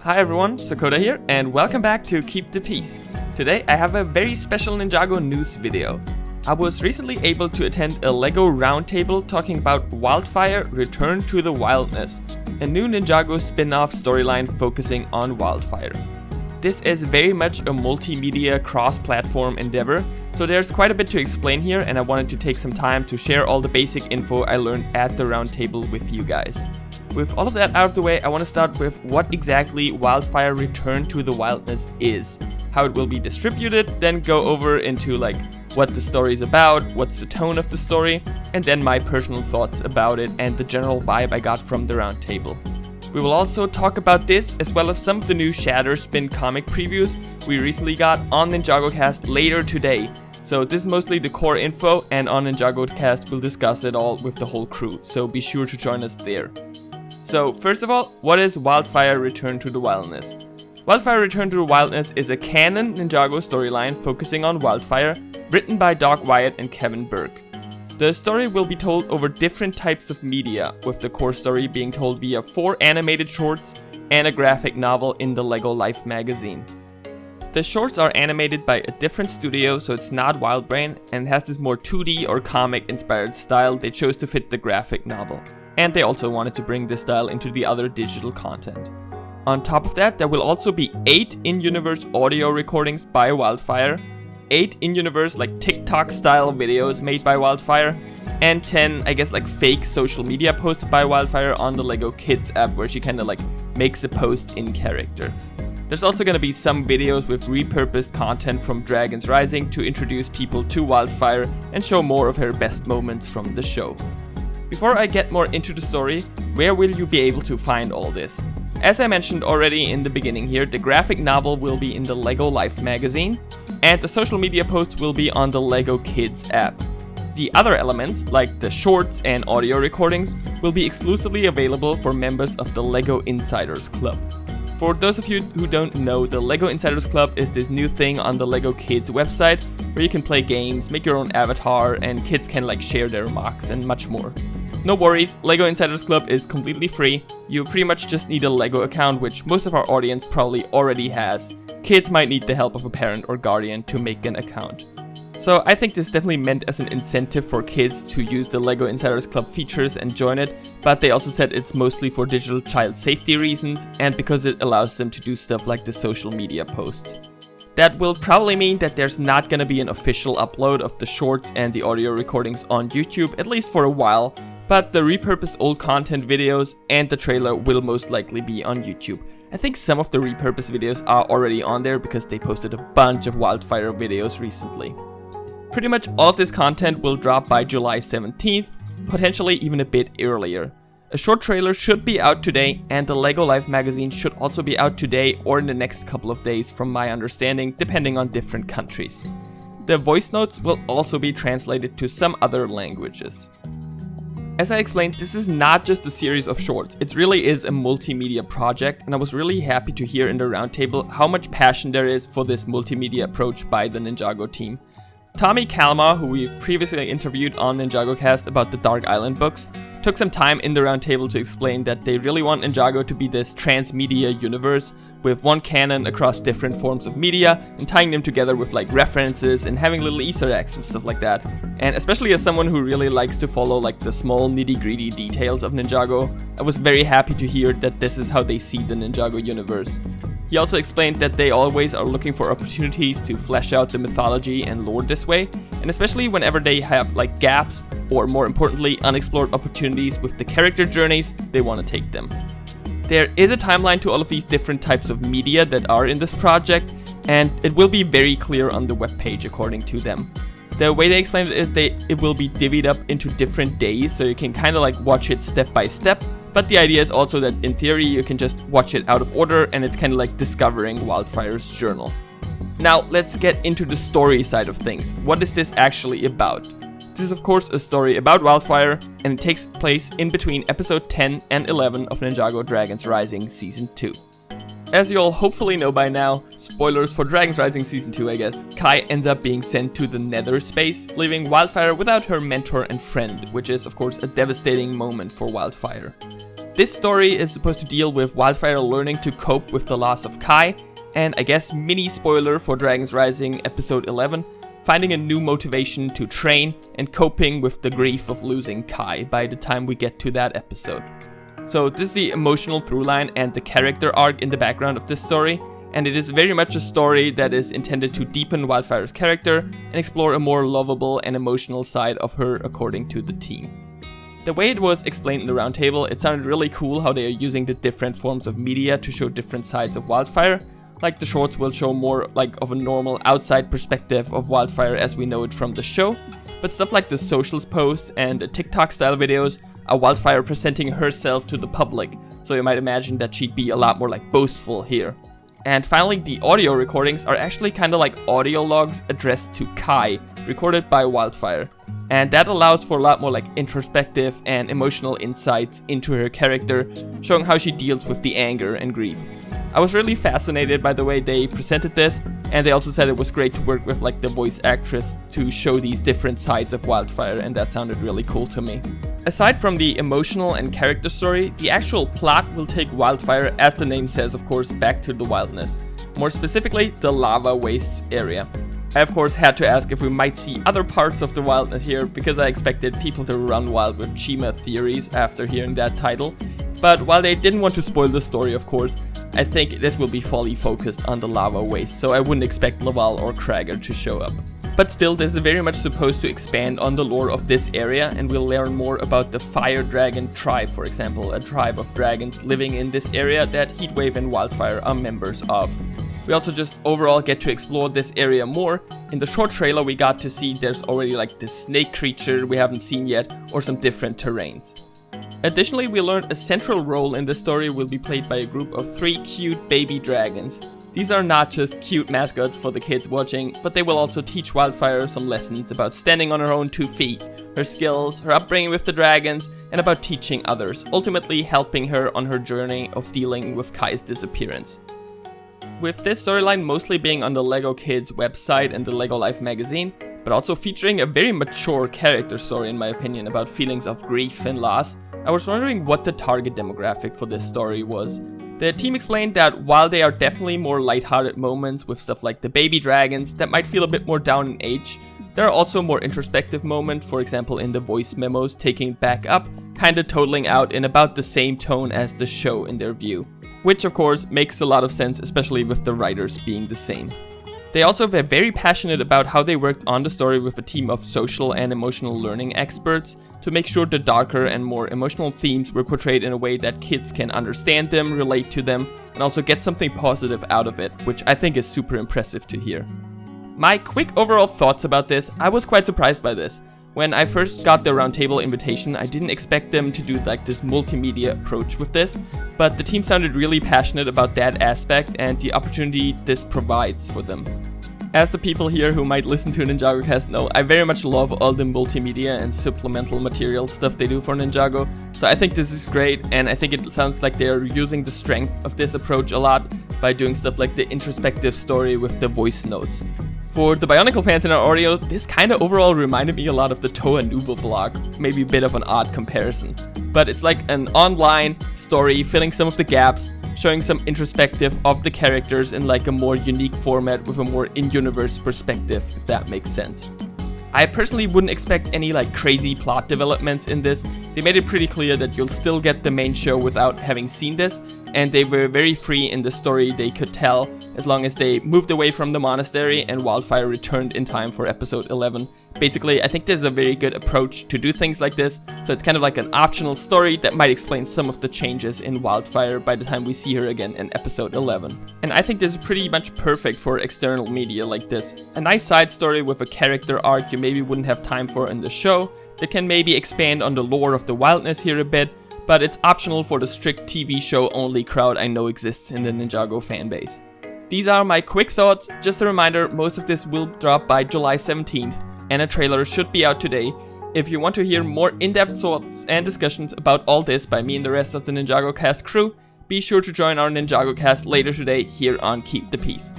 Hi everyone, Sokoda here, and welcome back to Keep the Peace. Today I have a very special Ninjago news video. I was recently able to attend a LEGO Roundtable talking about Wyldfyre Return to the Wyldness, a new Ninjago spin-off storyline focusing on Wyldfyre. This is very much a multimedia cross-platform endeavor, so there's quite a bit to explain here, and I wanted to take some time to share all the basic info I learned at the Roundtable with you guys. With all of that out of the way, I want to start with what exactly Wyldfyre Return to the Wyldness is, how it will be distributed, then go over into what the story is about, what's the tone of the story, and then my personal thoughts about it and the general vibe I got from the Roundtable. We will also talk about this as well as some of the new Shatterspin comic previews we recently got on Ninjago Cast later today. So this is mostly the core info, and on Ninjago Cast we'll discuss it all with the whole crew, so be sure to join us there. So first of all, what is Wyldfyre Return to the Wyldness? Wyldfyre Return to the Wyldness is a canon Ninjago storyline focusing on Wyldfyre, written by Doc Wyatt and Kevin Burke. The story will be told over different types of media, with the core story being told via 4 animated shorts and a graphic novel in the LEGO Life magazine. The shorts are animated by a different studio, so it's not WildBrain, and has this more 2D or comic inspired style they chose to fit the graphic novel. And they also wanted to bring this style into the other digital content. On top of that, there will also be 8 in-universe audio recordings by Wyldfyre, 8 in-universe TikTok style videos made by Wyldfyre, and 10 fake social media posts by Wyldfyre on the LEGO Kids app, where she makes a post in character. There's also gonna be some videos with repurposed content from Dragons Rising to introduce people to Wyldfyre and show more of her best moments from the show. Before I get more into the story, where will you be able to find all this? As I mentioned already in the beginning here, the graphic novel will be in the LEGO Life magazine, and the social media posts will be on the LEGO Kids app. The other elements, like the shorts and audio recordings, will be exclusively available for members of the LEGO Insiders Club. For those of you who don't know, the LEGO Insiders Club is this new thing on the LEGO Kids website, where you can play games, make your own avatar, and kids can share their mocks and much more. No worries, LEGO Insiders Club is completely free. You pretty much just need a LEGO account, which most of our audience probably already has. Kids might need the help of a parent or guardian to make an account. So I think this definitely meant as an incentive for kids to use the LEGO Insiders Club features and join it, but they also said it's mostly for digital child safety reasons and because it allows them to do stuff like the social media posts. That will probably mean that there's not gonna be an official upload of the shorts and the audio recordings on YouTube, at least for a while, but the repurposed old content videos and the trailer will most likely be on YouTube. I think some of the repurposed videos are already on there because they posted a bunch of Wyldfyre videos recently. Pretty much all of this content will drop by July 17th, potentially even a bit earlier. A short trailer should be out today, and the LEGO Life magazine should also be out today or in the next couple of days from my understanding, depending on different countries. The voice notes will also be translated to some other languages. As I explained, this is not just a series of shorts, it really is a multimedia project, and I was really happy to hear in the Roundtable how much passion there is for this multimedia approach by the Ninjago team. Tommy Kalmar, who we've previously interviewed on Ninjago Cast about the Dark Island books, took some time in the Roundtable to explain that they really want Ninjago to be this transmedia universe with one canon across different forms of media and tying them together with references and having little Easter eggs and stuff like that. And especially as someone who really likes to follow the small nitty-gritty details of Ninjago, I was very happy to hear that this is how they see the Ninjago universe. He also explained that they always are looking for opportunities to flesh out the mythology and lore this way, and especially whenever they have gaps, or more importantly, unexplored opportunities with the character journeys, they want to take them. There is a timeline to all of these different types of media that are in this project, and it will be very clear on the webpage according to them. The way they explained it is it will be divvied up into different days, so you can watch it step by step, but the idea is also that in theory you can just watch it out of order, and it's discovering Wyldfyre's journal. Now let's get into the story side of things. What is this actually about? This is of course a story about Wyldfyre, and it takes place in between episode 10 and 11 of Ninjago Dragons Rising Season 2. As you all hopefully know by now, spoilers for Dragons Rising Season 2 I guess, Kai ends up being sent to the Nether space, leaving Wyldfyre without her mentor and friend, which is of course a devastating moment for Wyldfyre. This story is supposed to deal with Wyldfyre learning to cope with the loss of Kai, and I guess mini spoiler for Dragons Rising episode 11, finding a new motivation to train and coping with the grief of losing Kai by the time we get to that episode. So this is the emotional throughline and the character arc in the background of this story, and it is very much a story that is intended to deepen Wyldfyre's character and explore a more lovable and emotional side of her according to the team. The way it was explained in the roundtable, it sounded really cool how they are using the different forms of media to show different sides of Wyldfyre. Like the shorts will show more like of a normal outside perspective of Wyldfyre as we know it from the show, but stuff like the socials posts and the TikTok style videos are Wyldfyre presenting herself to the public, so you might imagine that she'd be a lot more like boastful here. And finally, the audio recordings are actually kind of like audio logs addressed to Kai, recorded by Wyldfyre. And that allows for a lot more like introspective and emotional insights into her character, showing how she deals with the anger and grief. I was really fascinated by the way they presented this, and they also said it was great to work with like the voice actress to show these different sides of Wyldfyre, and that sounded really cool to me. Aside from the emotional and character story, the actual plot will take Wyldfyre, as the name says of course, back to the Wyldness. More specifically, the lava wastes area. I of course had to ask if we might see other parts of the Wyldness here, because I expected people to run wild with Chima theories after hearing that title. But while they didn't want to spoil the story of course, I think this will be fully focused on the lava waste, so I wouldn't expect Laval or Krager to show up. But still, this is very much supposed to expand on the lore of this area, and we'll learn more about the Fire Dragon tribe, for example, a tribe of dragons living in this area that Heatwave and Wyldfyre are members of. We also just overall get to explore this area more. In the short trailer we got to see there's already like this snake creature we haven't seen yet, or some different terrains. Additionally, we learned a central role in the story will be played by a group of 3 cute baby dragons. These are not just cute mascots for the kids watching, but they will also teach Wyldfyre some lessons about standing on her own 2 feet, her skills, her upbringing with the dragons, and about teaching others, ultimately helping her on her journey of dealing with Kai's disappearance. With this storyline mostly being on the LEGO Kids website and the LEGO Life magazine, but also featuring a very mature character story in my opinion about feelings of grief and loss, I was wondering what the target demographic for this story was. The team explained that while they are definitely more lighthearted moments with stuff like the baby dragons that might feel a bit more down in age, there are also more introspective moments, for example in the voice memos taking it back up, kinda totaling out in about the same tone as the show in their view. Which of course makes a lot of sense, especially with the writers being the same. They also were very passionate about how they worked on the story with a team of social and emotional learning experts to make sure the darker and more emotional themes were portrayed in a way that kids can understand them, relate to them, and also get something positive out of it, which I think is super impressive to hear. My quick overall thoughts about this, I was quite surprised by this. When I first got the roundtable invitation, I didn't expect them to do like this multimedia approach with this, but the team sounded really passionate about that aspect and the opportunity this provides for them. As the people here who might listen to Ninjago cast know, I very much love all the multimedia and supplemental material stuff they do for Ninjago, so I think this is great, and I think it sounds like they are using the strength of this approach a lot by doing stuff like the introspective story with the voice notes. For the Bionicle fans in our audio, this kinda overall reminded me a lot of the Toa Nuvo blog, maybe a bit of an odd comparison. But it's like an online story filling some of the gaps, showing some introspective of the characters in like a more unique format with a more in-universe perspective, if that makes sense. I personally wouldn't expect any like crazy plot developments in this. They made it pretty clear that you'll still get the main show without having seen this, and they were very free in the story they could tell as long as they moved away from the monastery and Wyldfyre returned in time for episode 11. Basically, I think this is a very good approach to do things like this, so it's kind of like an optional story that might explain some of the changes in Wyldfyre by the time we see her again in episode 11. And I think this is pretty much perfect for external media like this. A nice side story with a character arc you maybe wouldn't have time for in the show, that can maybe expand on the lore of the Wyldness here a bit, but it's optional for the strict TV show only crowd I know exists in the Ninjago fanbase. These are my quick thoughts. Just a reminder, most of this will drop by July 17th, and a trailer should be out today. If you want to hear more in-depth thoughts and discussions about all this by me and the rest of the Ninjago cast crew, be sure to join our Ninjago cast later today here on Keep the Peace.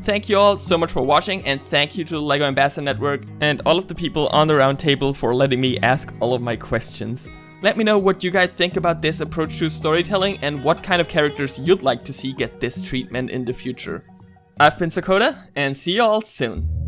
Thank you all so much for watching, and thank you to the LEGO Ambassador Network and all of the people on the roundtable for letting me ask all of my questions. Let me know what you guys think about this approach to storytelling and what kind of characters you'd like to see get this treatment in the future. I've been Sokoda, and see you all soon.